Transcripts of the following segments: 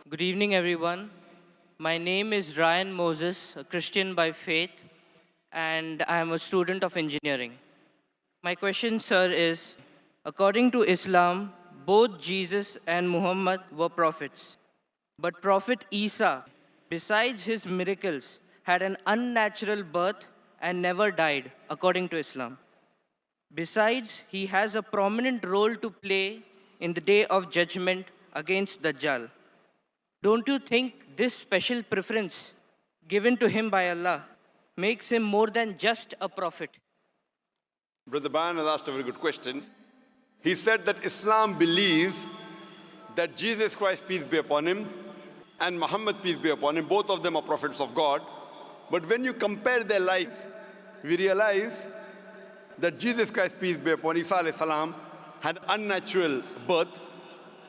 Good evening, everyone. My name is Ryan Moses, a Christian by faith, and I am a student of engineering. My question, sir, is according to Islam, both Jesus and Muhammad were prophets. But Prophet Isa, besides his miracles, had an unnatural birth and never died, according to Islam. Besides, he has a prominent role to play in the day of judgment against Dajjal. Don't you think this special preference given to him by Allah makes him more than just a prophet? Brother Bayan has asked a very good question. He said that Islam believes that Jesus Christ, peace be upon him, and Muhammad, peace be upon him, both of them are prophets of God. But when you compare their lives, we realize that Jesus Christ, peace be upon Isa alayhi salam, had unnatural birth,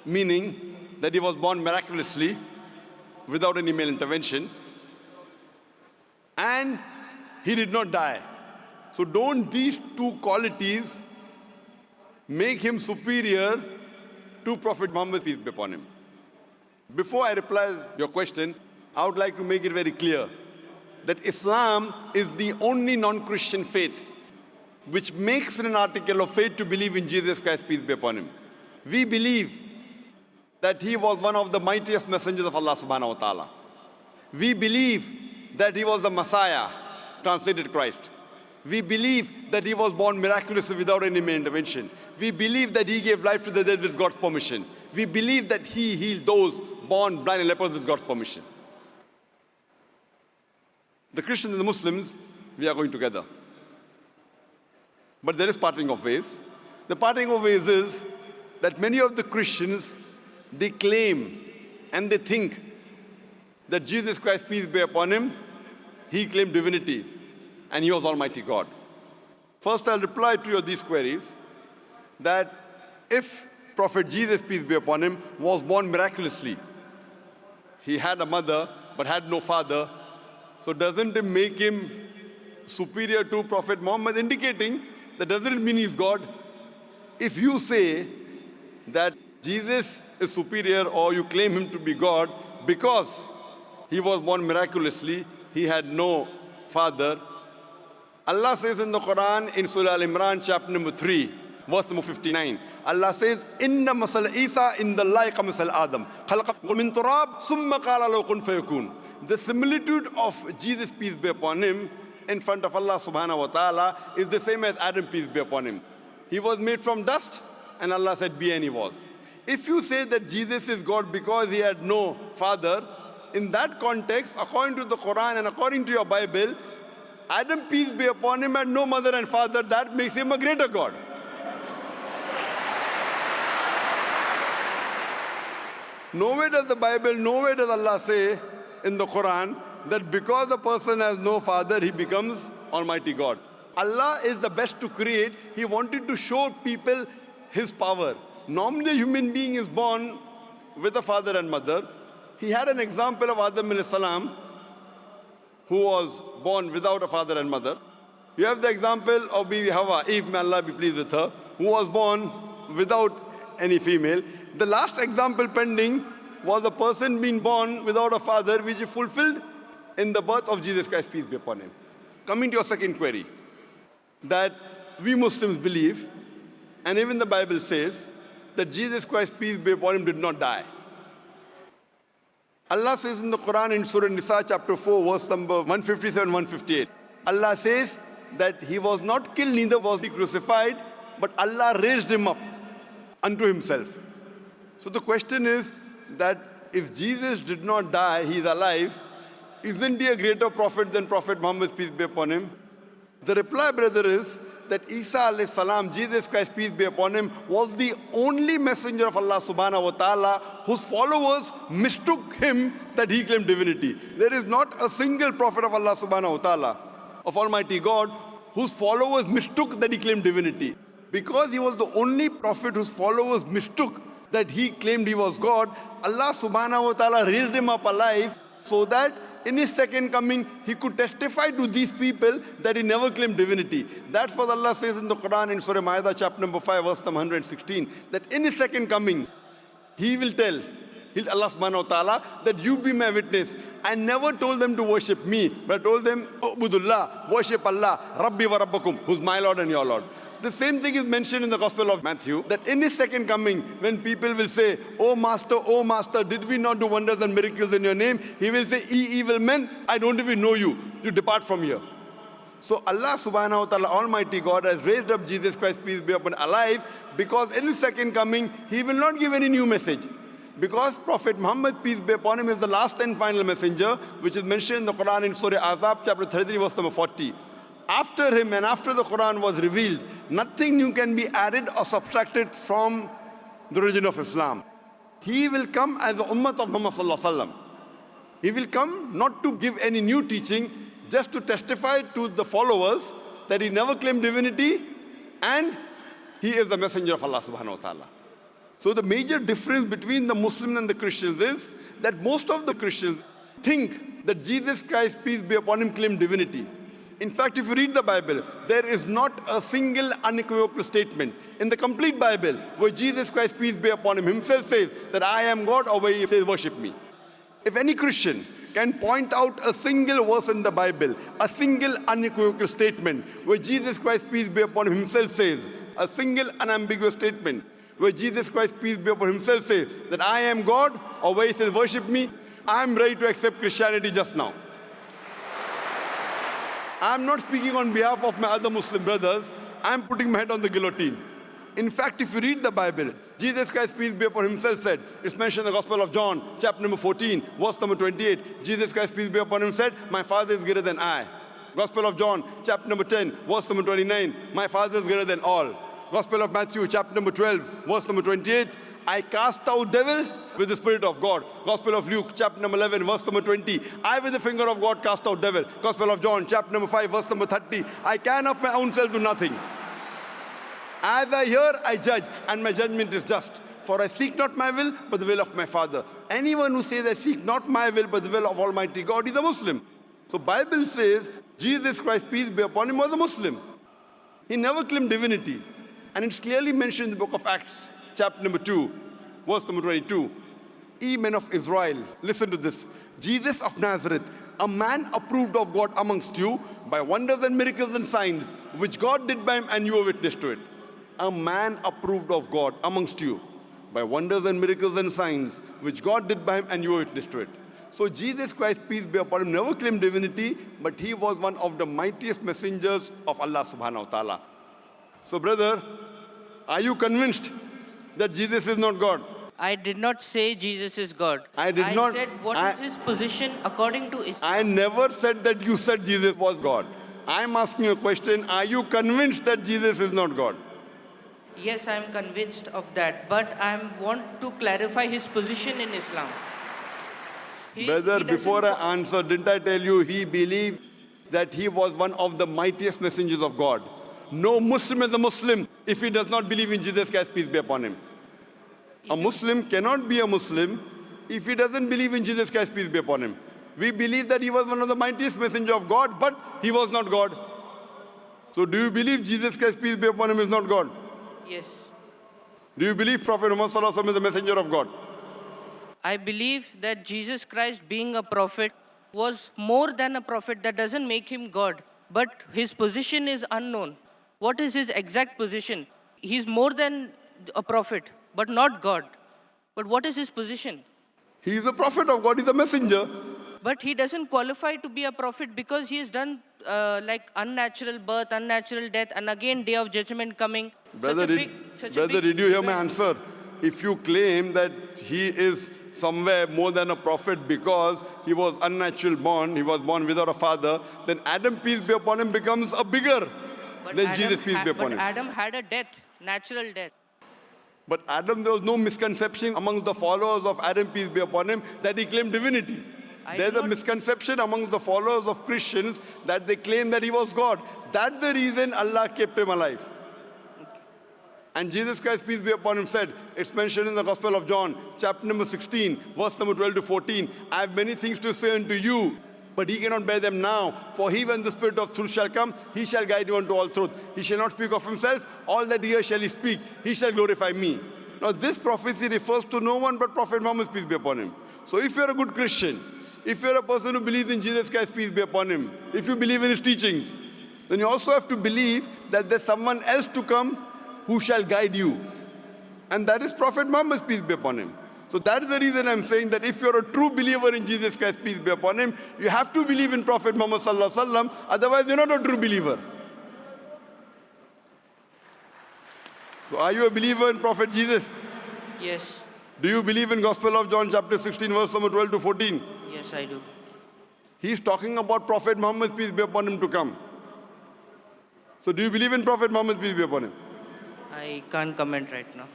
meaning that he was born miraculously without any male intervention, and he did not die. So don't these two qualities make him superior to Prophet Muhammad, peace be upon him? Before I reply your question, I would like to make it very clear that Islam is the only non-Christian faith which makes it an article of faith to believe in Jesus Christ, peace be upon him. We believe that he was one of the mightiest messengers of Allah subhanahu wa ta'ala. We believe that he was the Messiah, translated Christ. We believe that he was born miraculously without any male intervention. We believe that he gave life to the dead with God's permission. We believe that he healed those born blind and lepers with God's permission. The Christians and the Muslims, we are going together. But there is parting of ways. The parting of ways is that many of the Christians, they claim and they think that Jesus Christ, peace be upon him, he claimed divinity and he was Almighty God. First, I'll reply to these queries that if Prophet Jesus, peace be upon him, was born miraculously, he had a mother but had no father, so doesn't it make him superior to Prophet Muhammad, indicating that doesn't mean he's God? If you say that Jesus is superior or you claim him to be God because he was born miraculously, he had no father. Allah says in the Quran, in Surah Al-Imran, chapter number 3, verse number 59, Allah says, Inna masal Isa in the like masal Adam. Khalaqakum min turab, summa qala lahu kun fayakun. The similitude of Jesus, peace be upon him, in front of Allah subhanahu wa ta'ala is the same as Adam, peace be upon him. He was made from dust, and Allah said, be, and he was. If you say that Jesus is God because he had no father, in that context, according to the Quran and according to your Bible, Adam, peace be upon him, had no mother and father. That makes him a greater God. Nowhere does the Bible, nowhere does Allah say in the Quran that because the person has no father, he becomes Almighty God. Allah is the best to create. He wanted to show people his power. Normally, a human being is born with a father and mother. He had an example of Adam alayhi salam, who was born without a father and mother. You have the example of Bibi Hawa, Eve, may Allah be pleased with her, who was born without any female. The last example pending was a person being born without a father, which is fulfilled in the birth of Jesus Christ, peace be upon him. Coming to your second query, that we Muslims believe, and even the Bible says, that Jesus Christ, peace be upon him, did not die. Allah says in the Quran in Surah Nisa chapter 4, verse number 157, 158, Allah says that he was not killed, neither was he crucified, but Allah raised him up unto himself. So the question is that if Jesus did not die, he is alive, isn't he a greater prophet than Prophet Muhammad, peace be upon him? The reply, brother, is that Isa alayhi salam, Jesus Christ, peace be upon him, was the only messenger of Allah subhanahu wa ta'ala whose followers mistook him that he claimed divinity. There is not a single prophet of Allah subhanahu wa ta'ala, of Almighty God, whose followers mistook that he claimed divinity. Because he was the only prophet whose followers mistook that he claimed he was God, Allah subhanahu wa ta'ala raised him up alive so that in his second coming, he could testify to these people that he never claimed divinity. That's what Allah says in the Quran in Surah Ma'idah, chapter number 5, verse number 116, that in his second coming, he will tell He'll Allah subhanahu wa ta'ala that you be my witness. I never told them to worship me, but I told them, Ubudullah, worship Allah, Rabbi wa Rabbakum, who's my Lord and your Lord. The same thing is mentioned in the Gospel of Matthew, that in his second coming, when people will say, oh Master, did we not do wonders and miracles in your name? He will say, ye evil men, I don't even know you. You depart from here. So Allah subhanahu wa ta'ala, Almighty God, has raised up Jesus Christ, peace be upon him, alive, because in his second coming, he will not give any new message. Because Prophet Muhammad, peace be upon him, is the last and final messenger, which is mentioned in the Quran in Surah Azab, chapter 33, verse number 40. After him and after the Quran was revealed, nothing new can be added or subtracted from the religion of Islam. He will come as the ummah of Muhammad sallallahu alaihi wasallam. He will come not to give any new teaching, just to testify to the followers that he never claimed divinity and he is the messenger of Allah subhanahu wa ta'ala. So the major difference between the Muslims and the Christians is that most of the Christians think that Jesus Christ, peace be upon him, claimed divinity. In fact, if you read the Bible, there is not a single unequivocal statement in the complete Bible where Jesus Christ, peace be upon him, himself says that I am God, or where he says worship me. If any Christian can point out a single verse in the Bible, a single unequivocal statement where Jesus Christ, peace be upon him, himself says, a single unambiguous statement where Jesus Christ, peace be upon him, himself says that I am God, or where he says worship me, I am ready to accept Christianity just now. I am not speaking on behalf of my other Muslim brothers. I am putting my head on the guillotine. In fact, if you read the Bible, Jesus Christ, peace be upon him, himself said, it's mentioned in the Gospel of John, chapter number 14, verse number 28. Jesus Christ, peace be upon him, said, my Father is greater than I. Gospel of John, chapter number 10, verse number 29, my Father is greater than all. Gospel of Matthew, chapter number 12, verse number 28, I cast out devil with the Spirit of God. Gospel of Luke, chapter number 11, verse number 20, I with the finger of God cast out devil. Gospel of John, chapter number 5, verse number 30, I can of my own self do nothing. As I hear, I judge, and my judgment is just. For I seek not my will, but the will of my Father. Anyone who says, I seek not my will, but the will of Almighty God, is a Muslim. So Bible says, Jesus Christ, peace be upon him, was a Muslim. He never claimed divinity. And it's clearly mentioned in the book of Acts, chapter number 2, verse number 22. Ye men of Israel, listen to this. Jesus of Nazareth, a man approved of God amongst you by wonders and miracles and signs, which God did by him, and you were witness to it. A man approved of God amongst you by wonders and miracles and signs, which God did by him, and you were witness to it. So Jesus Christ, peace be upon him, never claimed divinity, but he was one of the mightiest messengers of Allah subhanahu wa ta'ala. So brother, are you convinced that Jesus is not God? I did not say Jesus is God. I said what is his position according to Islam. I never said that you said Jesus was God. I'm asking you a question. Are you convinced that Jesus is not God? Yes, I am convinced of that, but I want to clarify his position in Islam. Brother, before I answer, didn't I tell you he believed that he was one of the mightiest messengers of God? No Muslim is a Muslim if he does not believe in Jesus Christ, peace be upon him. A Muslim cannot be a Muslim if he doesn't believe in Jesus Christ, peace be upon him. We believe that he was one of the mightiest messengers of God, but he was not God. So do you believe Jesus Christ, peace be upon him, is not God? Yes. Do you believe Prophet Muhammad sallallahu alaihi wasallam is the messenger of God? I believe that Jesus Christ, being a prophet, was more than a prophet. That doesn't make him God, but his position is unknown. What is his exact position? He's more than a prophet, but not God. But what is his position? He is a prophet of God, he's a messenger. But he doesn't qualify to be a prophet because he has done like unnatural birth, unnatural death, and again day of judgment coming. Brother, did you hear my answer? If you claim that he is somewhere more than a prophet because he was unnatural born, he was born without a father, then Adam, peace be upon him, becomes a bigger than Jesus, peace be upon him. But Adam had a death, natural death. But Adam, there was no misconception amongst the followers of Adam, peace be upon him, that he claimed divinity. There's a misconception amongst the followers of Christians that they claim that he was God. That's the reason Allah kept him alive. And Jesus Christ, peace be upon him, said, it's mentioned in the Gospel of John, chapter number 16, verse number 12 to 14, I have many things to say unto you, but he cannot bear them now. For he, when the Spirit of truth shall come, he shall guide you unto all truth. He shall not speak of himself, all that he hears shall he speak. He shall glorify me. Now this prophecy refers to no one but Prophet Muhammad, peace be upon him. So if you're a good Christian, if you're a person who believes in Jesus Christ, peace be upon him, if you believe in his teachings, then you also have to believe that there's someone else to come who shall guide you. And that is Prophet Muhammad, peace be upon him. So that is the reason I'm saying that if you're a true believer in Jesus Christ, peace be upon him, you have to believe in Prophet Muhammad sallallahu alaihi wasallam, otherwise you're not a true believer. So are you a believer in Prophet Jesus? Yes. Do you believe in Gospel of John chapter 16 verse number 12 to 14? Yes, I do. He's talking about Prophet Muhammad, peace be upon him, to come. So do you believe in Prophet Muhammad, peace be upon him? I can't comment right now.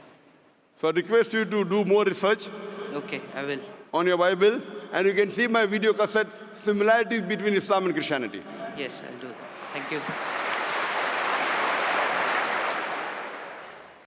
So I request you to do more research Okay, I will. on your Bible, and you can see my video cassette, Similarities Between Islam and Christianity. Yes, I'll do that. Thank you.